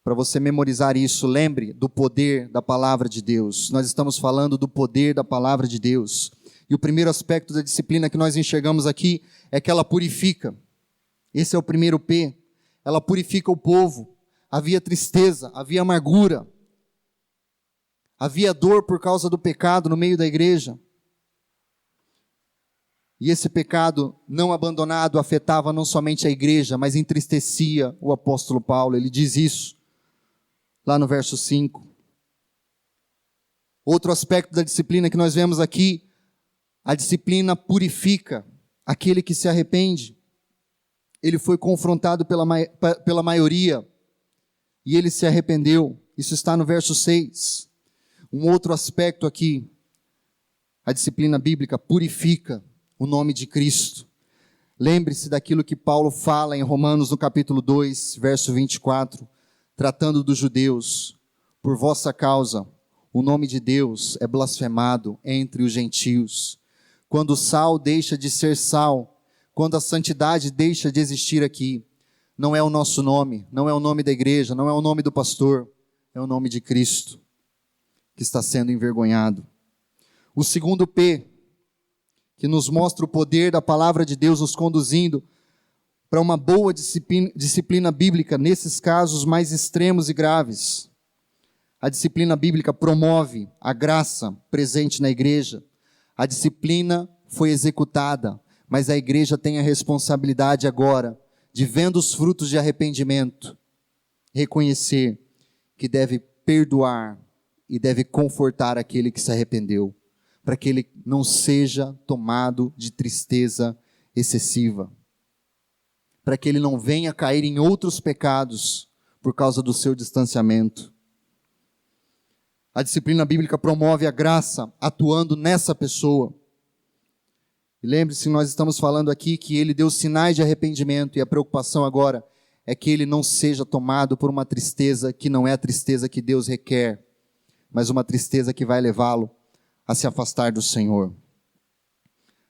Para você memorizar isso, lembre do poder da palavra de Deus. Nós estamos falando do poder da palavra de Deus. E o primeiro aspecto da disciplina que nós enxergamos aqui é que ela purifica. Esse é o primeiro P. Ela purifica o povo. Havia tristeza, havia amargura. Havia dor por causa do pecado no meio da igreja. E esse pecado não abandonado afetava não somente a igreja, mas entristecia o apóstolo Paulo. Ele diz isso lá no verso 5. Outro aspecto da disciplina que nós vemos aqui, a disciplina purifica aquele que se arrepende. Ele foi confrontado pela maioria e ele se arrependeu. Isso está no verso 6. Um outro aspecto aqui, a disciplina bíblica purifica o nome de Cristo. Lembre-se daquilo que Paulo fala em Romanos no capítulo 2, verso 24, tratando dos judeus. Por vossa causa, o nome de Deus é blasfemado entre os gentios. Quando o sal deixa de ser sal, quando a santidade deixa de existir aqui, não é o nosso nome, não é o nome da igreja, não é o nome do pastor, é o nome de Cristo que está sendo envergonhado. O segundo P, que nos mostra o poder da palavra de Deus nos conduzindo para uma boa disciplina bíblica nesses casos mais extremos e graves. A disciplina bíblica promove a graça presente na igreja. A disciplina foi executada, mas a igreja tem a responsabilidade agora de, vendo os frutos de arrependimento, reconhecer que deve perdoar e deve confortar aquele que se arrependeu, para que ele não seja tomado de tristeza excessiva. para que ele não venha cair em outros pecados por causa do seu distanciamento. A disciplina bíblica promove a graça atuando nessa pessoa. E lembre-se, nós estamos falando aqui que ele deu sinais de arrependimento, e a preocupação agora é que ele não seja tomado por uma tristeza que não é a tristeza que Deus requer, mas uma tristeza que vai levá-lo a se afastar do Senhor.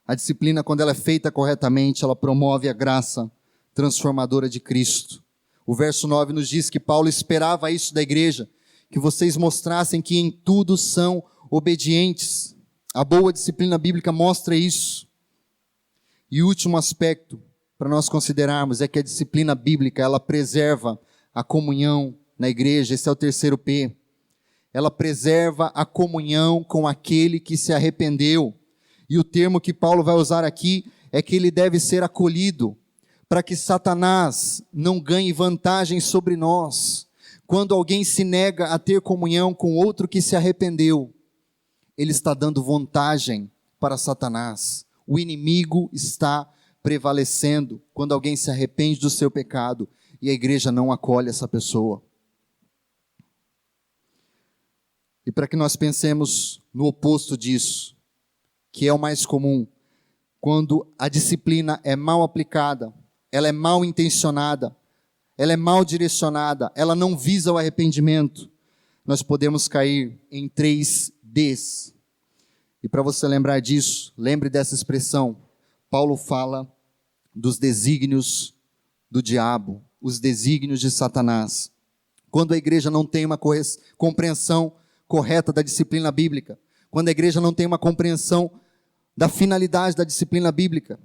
A disciplina, quando ela é feita corretamente, ela promove a graça transformadora de Cristo. O verso 9 nos diz que Paulo esperava isso da igreja, que vocês mostrassem que em tudo são obedientes. A boa disciplina bíblica mostra isso. E o último aspecto para nós considerarmos é que a disciplina bíblica, ela preserva a comunhão na igreja. Esse é o terceiro P. Ela preserva a comunhão com aquele que se arrependeu. E o termo que Paulo vai usar aqui é que ele deve ser acolhido, para que Satanás não ganhe vantagem sobre nós. Quando alguém se nega a ter comunhão com outro que se arrependeu, ele está dando vantagem para Satanás. O inimigo está prevalecendo quando alguém se arrepende do seu pecado e a igreja não acolhe essa pessoa. E para que nós pensemos no oposto disso, que é o mais comum, quando a disciplina é mal aplicada, ela é mal intencionada, ela é mal direcionada, ela não visa o arrependimento, nós podemos cair em 3 Ds. E para você lembrar disso, lembre dessa expressão. Paulo fala dos desígnios do diabo, os desígnios de Satanás. Quando a igreja não tem uma compreensão correta da disciplina bíblica, quando a igreja não tem uma compreensão da finalidade da disciplina bíblica,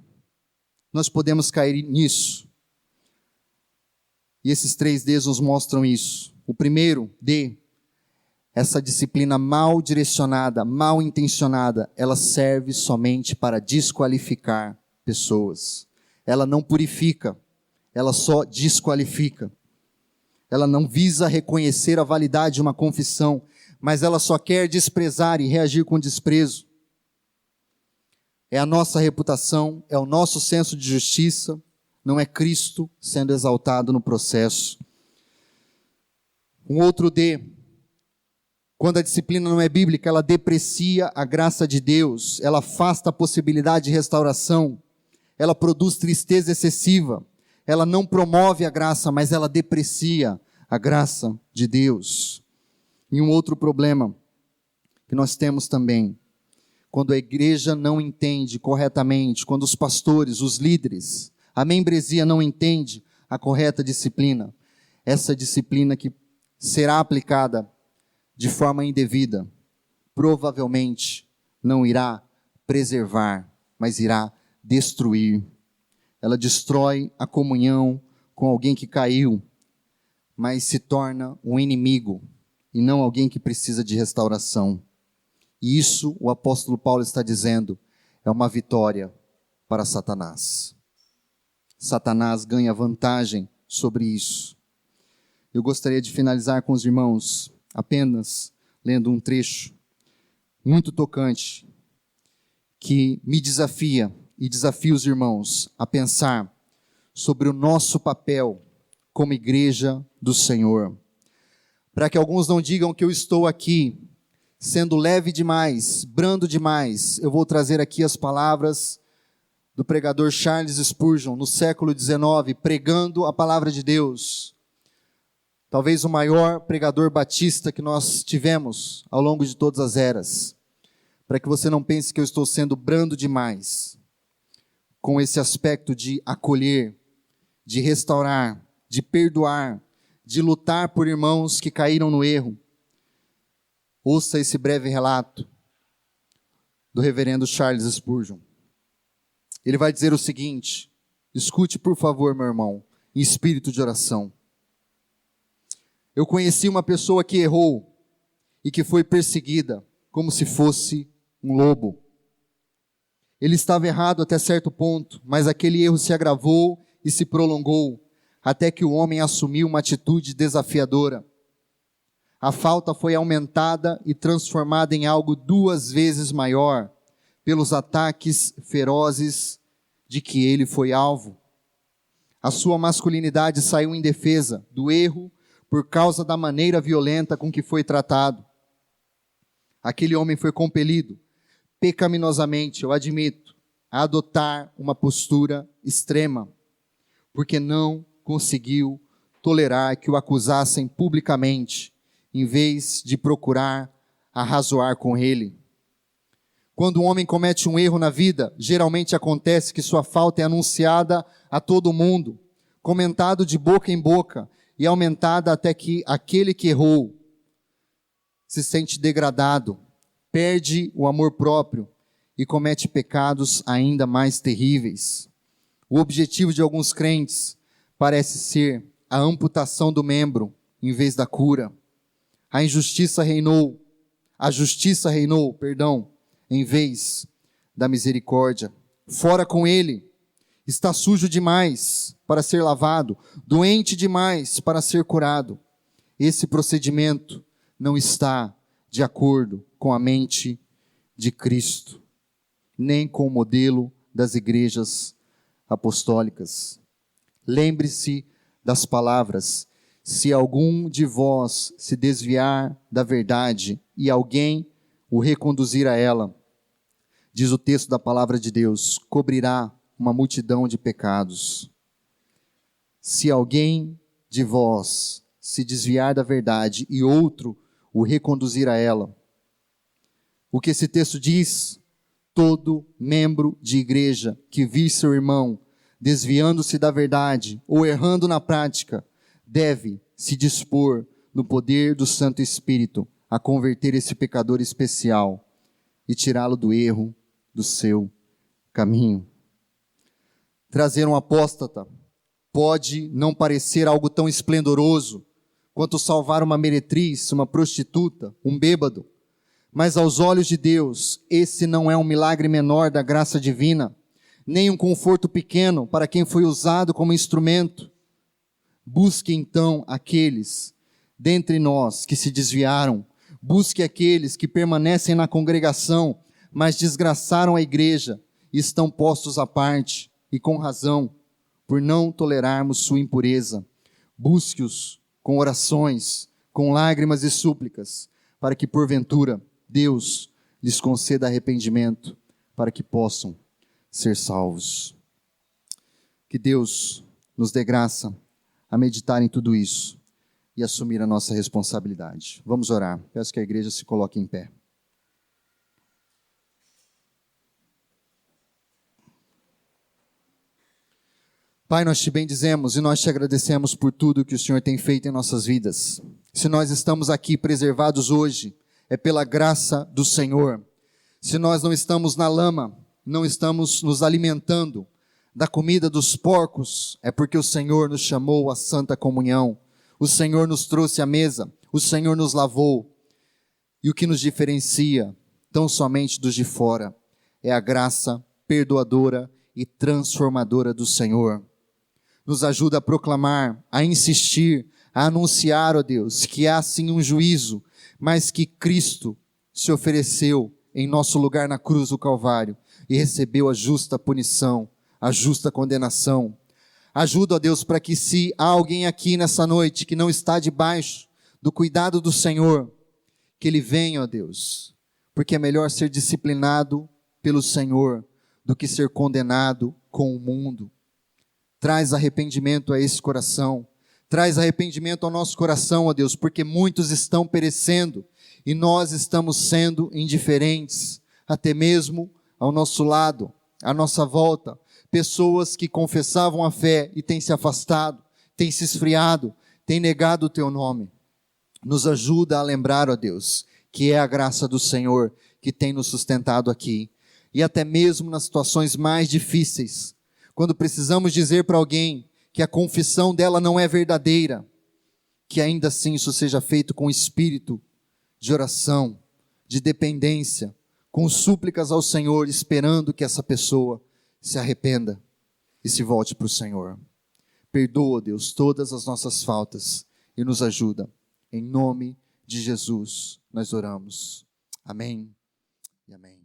nós podemos cair nisso. E esses 3 Ds nos mostram isso. O primeiro D, essa disciplina mal direcionada, mal intencionada, ela serve somente para desqualificar pessoas. Ela não purifica, ela só desqualifica. Ela não visa reconhecer a validade de uma confissão, mas ela só quer desprezar e reagir com desprezo. É a nossa reputação, é o nosso senso de justiça, não é Cristo sendo exaltado no processo. Um outro D, quando a disciplina não é bíblica, ela deprecia a graça de Deus, ela afasta a possibilidade de restauração, ela produz tristeza excessiva, ela não promove a graça, mas ela deprecia a graça de Deus. E um outro problema que nós temos também, quando a igreja não entende corretamente, quando os pastores, os líderes, a membresia não entende a correta disciplina, essa disciplina que será aplicada de forma indevida, provavelmente não irá preservar, mas irá destruir. Ela destrói a comunhão com alguém que caiu, mas se torna um inimigo e não alguém que precisa de restauração. E isso, o apóstolo Paulo está dizendo, é uma vitória para Satanás. Satanás ganha vantagem sobre isso. Eu gostaria de finalizar com os irmãos, apenas lendo um trecho muito tocante, que me desafia e desafia os irmãos a pensar sobre o nosso papel como igreja do Senhor. Para que alguns não digam que eu estou aqui sendo leve demais, brando demais, eu vou trazer aqui as palavras do pregador Charles Spurgeon, no século XIX, pregando a palavra de Deus. Talvez o maior pregador batista que nós tivemos ao longo de todas as eras. Para que você não pense que eu estou sendo brando demais, com esse aspecto de acolher, de restaurar, de perdoar, de lutar por irmãos que caíram no erro. Ouça esse breve relato do reverendo Charles Spurgeon. Ele vai dizer o seguinte, escute por favor, meu irmão, em espírito de oração. Eu conheci uma pessoa que errou e que foi perseguida como se fosse um lobo. Ele estava errado até certo ponto, mas aquele erro se agravou e se prolongou, até que o homem assumiu uma atitude desafiadora. A falta foi aumentada e transformada em algo 2 vezes maior, pelos ataques ferozes de que ele foi alvo. A sua masculinidade saiu em defesa do erro por causa da maneira violenta com que foi tratado. Aquele homem foi compelido, pecaminosamente, eu admito, a adotar uma postura extrema, porque não conseguiu tolerar que o acusassem publicamente, em vez de procurar arrazoar com ele. Quando um homem comete um erro na vida, geralmente acontece que sua falta é anunciada a todo mundo, comentado de boca em boca e aumentada até que aquele que errou se sente degradado, perde o amor próprio e comete pecados ainda mais terríveis. O objetivo de alguns crentes parece ser a amputação do membro em vez da cura. A justiça reinou, em vez da misericórdia. Fora com ele, está sujo demais para ser lavado, doente demais para ser curado. Esse procedimento não está de acordo com a mente de Cristo, nem com o modelo das igrejas apostólicas. Lembre-se das palavras: se algum de vós se desviar da verdade e alguém o reconduzir a ela, diz o texto da palavra de Deus, cobrirá uma multidão de pecados. Se alguém de vós se desviar da verdade e outro o reconduzir a ela, o que esse texto diz? Todo membro de igreja que vir seu irmão desviando-se da verdade ou errando na prática, deve se dispor no poder do Santo Espírito a converter esse pecador especial e tirá-lo do erro do seu caminho. Trazer um apóstata pode não parecer algo tão esplendoroso quanto salvar uma meretriz, uma prostituta, um bêbado, mas aos olhos de Deus, esse não é um milagre menor da graça divina, nem um conforto pequeno para quem foi usado como instrumento. Busque então aqueles dentre nós que se desviaram, busque aqueles que permanecem na congregação, mas desgraçaram a igreja e estão postos à parte, e com razão, por não tolerarmos sua impureza. Busque-os com orações, com lágrimas e súplicas, para que porventura Deus lhes conceda arrependimento, para que possam ser salvos. Que Deus nos dê graça a meditar em tudo isso e assumir a nossa responsabilidade. Vamos orar. Peço que a igreja se coloque em pé. Pai, nós te bendizemos e nós te agradecemos por tudo que o Senhor tem feito em nossas vidas. Se nós estamos aqui preservados hoje, é pela graça do Senhor. Se nós não estamos na lama, não estamos nos alimentando da comida dos porcos, é porque o Senhor nos chamou à santa comunhão. O Senhor nos trouxe à mesa, o Senhor nos lavou. E o que nos diferencia, tão somente dos de fora, é a graça perdoadora e transformadora do Senhor. Nos ajuda a proclamar, a insistir, a anunciar, ó Deus, que há sim um juízo, mas que Cristo se ofereceu em nosso lugar na cruz do Calvário e recebeu a justa punição, a justa condenação. Ajuda, ó Deus, para que se há alguém aqui nessa noite que não está debaixo do cuidado do Senhor, que ele venha, ó Deus, porque é melhor ser disciplinado pelo Senhor do que ser condenado com o mundo. Traz arrependimento a esse coração, traz arrependimento ao nosso coração, ó Deus, porque muitos estão perecendo e nós estamos sendo indiferentes, até mesmo ao nosso lado, à nossa volta. Pessoas que confessavam a fé e têm se afastado, têm se esfriado, têm negado o teu nome. Nos ajuda a lembrar, ó Deus, que é a graça do Senhor que tem nos sustentado aqui. E até mesmo nas situações mais difíceis, quando precisamos dizer para alguém que a confissão dela não é verdadeira, que ainda assim isso seja feito com espírito de oração, de dependência, com súplicas ao Senhor, esperando que essa pessoa se arrependa e se volte para o Senhor. Perdoa, Deus, todas as nossas faltas e nos ajuda. Em nome de Jesus nós oramos. Amém e amém.